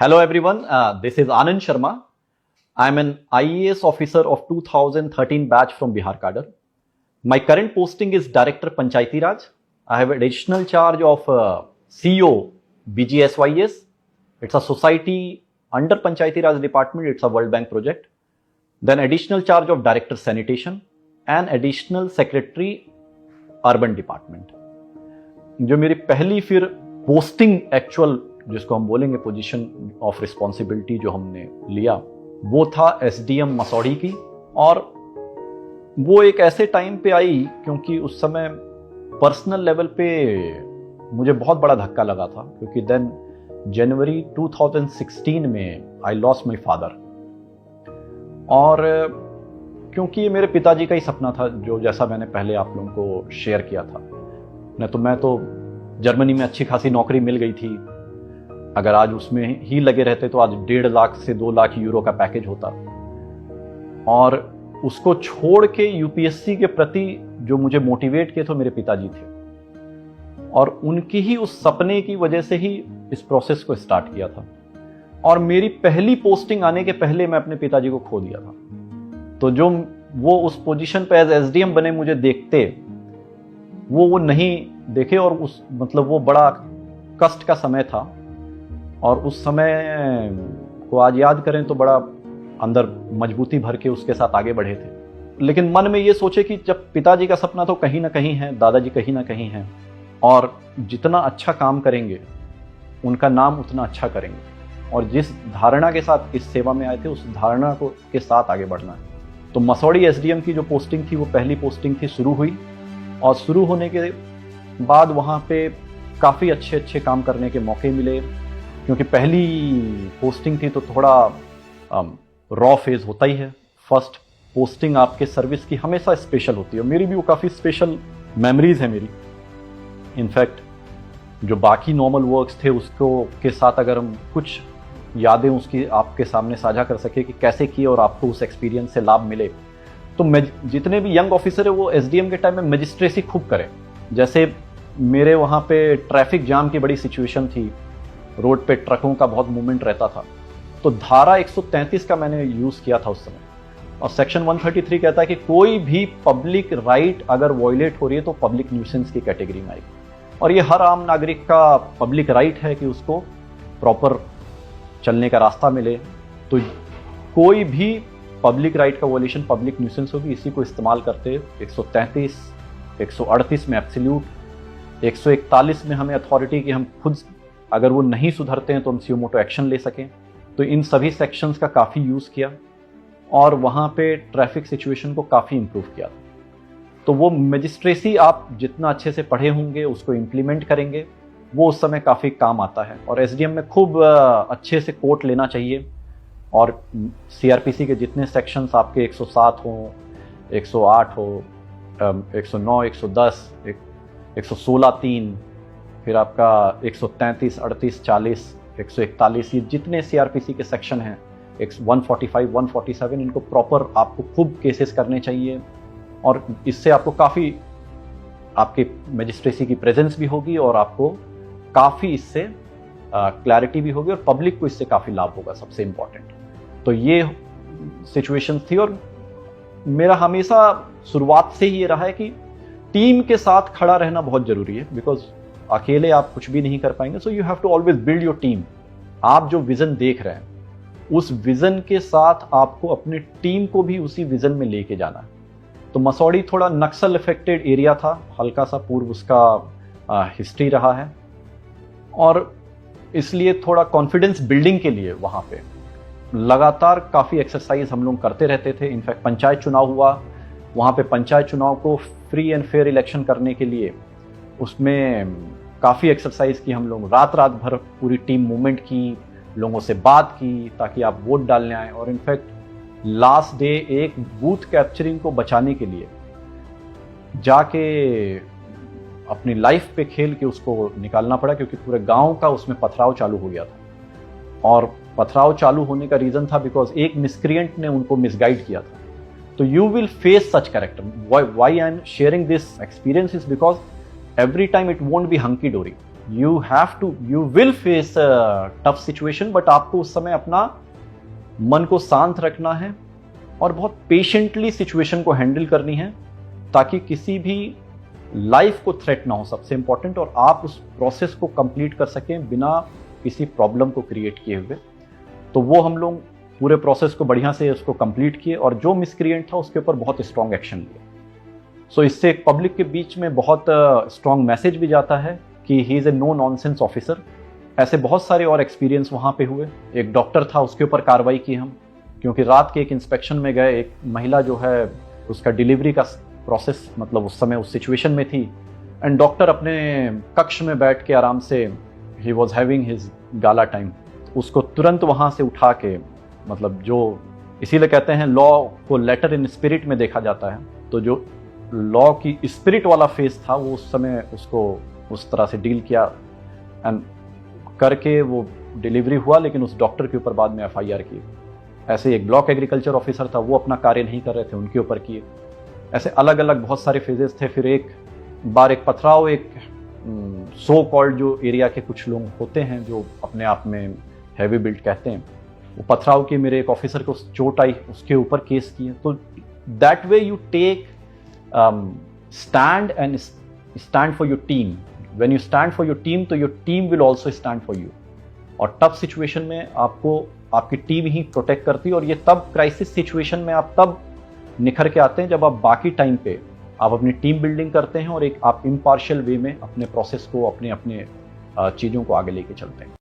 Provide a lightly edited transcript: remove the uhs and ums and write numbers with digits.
Hello everyone, this is Anand Sharma. I am an IAS officer of 2013 batch from Bihar cadre. My current posting is Director Panchayati Raj. I have additional charge of CEO BGSYS. It's a society under Panchayati Raj department. It's a World Bank project. Then additional charge of Director Sanitation and additional Secretary Urban Department. जो मेरी पहली फिर posting actual जिसको हम बोलेंगे position of responsibility जो हमने लिया वो था एसडीएम मसौड़ी की। और वो एक ऐसे टाइम पे आई क्योंकि उस समय पर्सनल लेवल पे मुझे बहुत बड़ा धक्का लगा था, क्योंकि देन जनवरी 2016 में आई लॉस्ट माय फादर। और क्योंकि ये मेरे पिताजी का ही सपना था, जो जैसा मैंने पहले आप लोगों को शेयर किया था, नहीं तो मैं तो जर्मनी में अच्छी खासी नौकरी मिल गई थी। अगर आज उसमें ही लगे रहते तो आज 1.5 लाख से 2 लाख यूरो का पैकेज होता। और उसको छोड़ के यूपीएससी के प्रति जो मुझे मोटिवेट किए तो मेरे पिताजी थे, और उनकी ही उस सपने की वजह से ही इस प्रोसेस को स्टार्ट किया था। और मेरी पहली पोस्टिंग आने के पहले मैं अपने पिताजी को खो दिया था। तो जो वो उस पोजीशन पे एज एसडीएम बने मुझे देखते, वो नहीं देखे, और उस मतलब वो बड़ा कष्ट का समय था। और उस समय को आज याद करें तो बड़ा अंदर मजबूती भर के उसके साथ आगे बढ़े थे। लेकिन मन में ये सोचे कि जब पिताजी का सपना तो कहीं ना कहीं है, दादाजी कहीं ना कहीं है, और जितना अच्छा काम करेंगे उनका नाम उतना अच्छा करेंगे। और जिस धारणा के साथ इस सेवा में आए थे उस धारणा को के साथ आगे बढ़ना है। तो मसौड़ी एसडीएम की जो पोस्टिंग थी वो पहली पोस्टिंग थी, शुरू हुई। और शुरू होने के बाद वहाँ पे काफ़ी अच्छे काम करने के मौके मिले, क्योंकि पहली पोस्टिंग थी तो थोड़ा रॉ फेज होता ही है। फर्स्ट पोस्टिंग आपके सर्विस की हमेशा स्पेशल होती है, मेरी भी वो काफ़ी स्पेशल मेमोरीज है मेरी। इनफैक्ट जो बाकी नॉर्मल वर्क्स थे उसको के साथ अगर हम कुछ यादें उसकी आपके सामने साझा कर सके कि कैसे किए और आपको उस एक्सपीरियंस से लाभ मिले, तो जितने भी यंग ऑफिसर है वो एसडीएम के टाइम में मजिस्ट्रेसी खूब करें। जैसे मेरे वहाँ पे ट्रैफिक जाम की बड़ी सिचुएशन थी, रोड पे ट्रकों का बहुत मूवमेंट रहता था, तो धारा 133 का मैंने यूज़ किया था उस समय। और सेक्शन 133 कहता है कि कोई भी पब्लिक राइट अगर वॉयलेट हो रही है तो पब्लिक न्यूसेंस की कैटेगरी में आएगी। और ये हर आम नागरिक का पब्लिक राइट है कि उसको प्रॉपर चलने का रास्ता मिले। तो कोई भी पब्लिक राइट का वॉयलेशन पब्लिक न्यूसेंस होगी, इसी को इस्तेमाल करते 133, 138 में एब्सोल्यूट, 141 में हमें अथॉरिटी कि हम खुद अगर वो नहीं सुधरते हैं तो हम सियोमोटो एक्शन ले सकें। तो इन सभी सेक्शंस का काफ़ी यूज़ किया और वहाँ पे ट्रैफिक सिचुएशन को काफ़ी इम्प्रूव किया। तो वो मजिस्ट्रेसी आप जितना अच्छे से पढ़े होंगे उसको इम्प्लीमेंट करेंगे, वो उस समय काफ़ी काम आता है। और एसडीएम में खूब अच्छे से कोर्ट लेना चाहिए। और सीआरपीसी के जितने सेक्शंस आपके 107 हो, 108 हो, 109, 110, 116(3), फिर आपका 133, 38, 40, 141, ये जितने सीआरपीसी के सेक्शन हैं, 145, 147, इनको प्रॉपर आपको खूब केसेस करने चाहिए। और इससे आपको काफ़ी आपके मजिस्ट्रेसी की प्रेजेंस भी होगी और आपको काफ़ी इससे क्लैरिटी भी होगी और पब्लिक को इससे काफ़ी लाभ होगा, सबसे इम्पॉर्टेंट। तो ये सिचुएशन थी। और मेरा हमेशा शुरुआत से ही ये रहा है कि टीम के साथ खड़ा रहना बहुत ज़रूरी है, बिकॉज अकेले आप कुछ भी नहीं कर पाएंगे। So you have to always build your team. आप जो विजन देख रहे हैं उस विजन के साथ आपको अपने टीम को भी उसी विजन में लेके जाना है। तो मसौड़ी थोड़ा नक्सल इफेक्टेड एरिया था, हल्का सा पूर्व उसका हिस्ट्री रहा है, और इसलिए थोड़ा कॉन्फिडेंस बिल्डिंग के लिए वहाँ पे लगातार काफ़ी एक्सरसाइज हम लोग करते रहते थे। इनफैक्ट पंचायत चुनाव हुआ, वहाँ पे पंचायत चुनाव को फ्री एंड फेयर इलेक्शन करने के लिए उसमें काफ़ी एक्सरसाइज की हम लोग, रात भर पूरी टीम मूवमेंट की, लोगों से बात की ताकि आप वोट डालने आए। और इनफैक्ट लास्ट डे एक बूथ कैप्चरिंग को बचाने के लिए जाके अपनी लाइफ पे खेल के उसको निकालना पड़ा, क्योंकि पूरे गांव का उसमें पथराव चालू हो गया था। और पथराव चालू होने का रीज़न था बिकॉज एक मिसक्रिएंट ने उनको मिसगाइड किया था। तो you will face such character. Why I am sharing this experience is because every time it won't be hunky dory. You will face tough situation, but आपको उस समय अपना मन को शांत रखना है और बहुत पेशेंटली सिचुएशन को हैंडल करनी है, ताकि किसी भी लाइफ को थ्रेट ना हो, सबसे इंपॉर्टेंट, और आप उस प्रोसेस को कंप्लीट कर सकें बिना किसी प्रॉब्लम को क्रिएट किए हुए। तो वो हम लोग पूरे प्रोसेस को बढ़िया से उसको कंप्लीट किए, और जो मिसक्रिएंट था उसके ऊपर बहुत स्ट्रॉन्ग एक्शन लिया। सो इससे एक पब्लिक के बीच में बहुत स्ट्रॉन्ग मैसेज भी जाता है कि he is a no nonsense officer. ऐसे बहुत सारे और एक्सपीरियंस वहाँ पे हुए। एक डॉक्टर था, उसके ऊपर कार्रवाई की हम, क्योंकि रात के एक इंस्पेक्शन में गए, एक महिला जो है उसका डिलीवरी का प्रोसेस, मतलब उस समय उस सिचुएशन में थी, एंड डॉक्टर अपने कक्ष में बैठ के आराम से he was having his gala time, उसको तुरंत वहाँ से उठा के, मतलब जो इसीलिए कहते हैं लॉ को लेटर इन स्पिरिट में देखा जाता है, तो जो लॉ की स्पिरिट वाला फेस था वो उस समय उसको उस तरह से डील किया एंड करके वो डिलीवरी हुआ, लेकिन उस डॉक्टर के ऊपर बाद में एफआईआर की। ऐसे एक ब्लॉक एग्रीकल्चर ऑफिसर था, वो अपना कार्य नहीं कर रहे थे, उनके ऊपर किए। ऐसे अलग अलग बहुत सारे फेजेस थे। फिर एक बार एक पथराव, एक सो कॉल्ड जो एरिया के कुछ लोग होते हैं जो अपने आप में हैवी बिल्ट कहते हैं, वो पथराव के मेरे एक ऑफिसर को चोट आई, उसके ऊपर केस किए। तो that way you take stand and stand for your team. When you stand for your team, तो your team will also stand for you. और टफ सिचुएशन में आपको आपकी टीम ही प्रोटेक्ट करती है, और ये तब क्राइसिस सिचुएशन में आप तब निखर के आते हैं जब आप बाकी टाइम पे आप अपनी टीम बिल्डिंग करते हैं और एक आप इम्पार्शियल वे में अपने प्रोसेस को, अपने चीज़ों को आगे लेके चलते हैं।